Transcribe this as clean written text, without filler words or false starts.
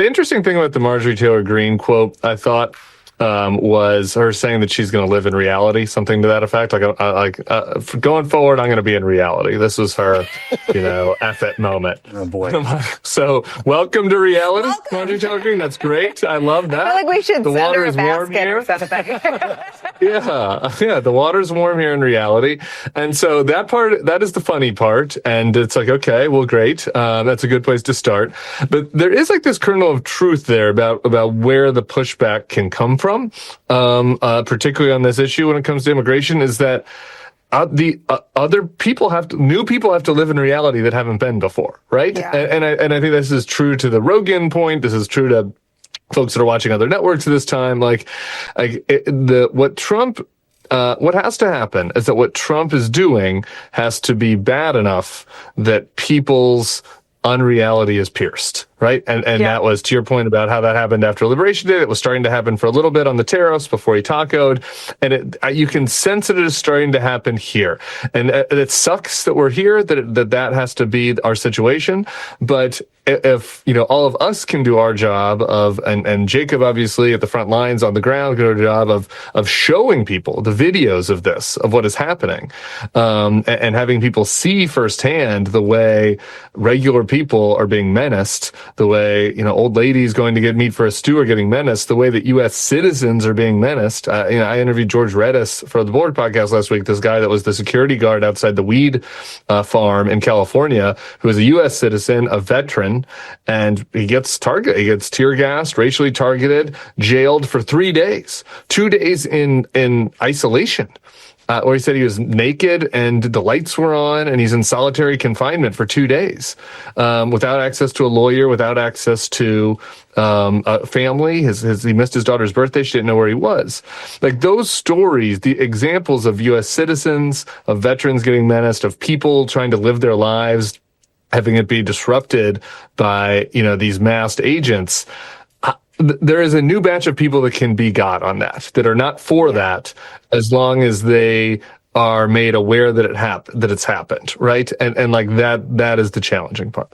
interesting thing about the Marjorie Taylor Greene quote, I thought, was her saying that she's going to live in reality, something to that effect. Going forward, I'm going to be in reality. This was her, F it moment. Oh boy. So welcome to reality, Welcome. Marjorie Taylor Greene. That's great. I love that. I feel like we should The send water her a is warm basket here. or something. Yeah, the water's warm here in reality. And so that is the funny part. And it's like, okay, well, great. That's a good place to start. But there is like this kernel of truth there about where the pushback can come from, particularly on this issue when it comes to immigration, is that new people have to live in reality that haven't been before, right? Yeah. And I think this is true to the Rogan point. This is true to folks that are watching other networks at this time. What has to happen is that what Trump is doing has to be bad enough that people's unreality is pierced, right? And that was, to your point about how that happened after Liberation Day. It was starting to happen for a little bit on the tariffs before he tacoed. And you can sense that it is starting to happen here. And it sucks that we're here, that has to be our situation. But if, all of us can do our job and Jacob, obviously, at the front lines on the ground, can do a job of showing people the videos of this, of what is happening, and having people see firsthand the way regular people are being menaced, the way, old ladies going to get meat for a stew are getting menaced, the way that U.S. citizens are being menaced. I interviewed George Redis for the Board podcast last week, this guy that was the security guard outside the weed farm in California, who is a U.S. citizen, a veteran, and he gets tear gassed, racially targeted, jailed for 3 days, 2 days in isolation. Where he said he was naked and the lights were on and he's in solitary confinement for 2 days, without access to a lawyer, without access to a family. He missed his daughter's birthday. She didn't know where he was. Like those stories, the examples of U.S. citizens, of veterans getting menaced, of people trying to live their lives, having it be disrupted by, these masked agents. There is a new batch of people that can be got on that are not for that, as long as they are made aware that it's happened, right? And like that is the challenging part.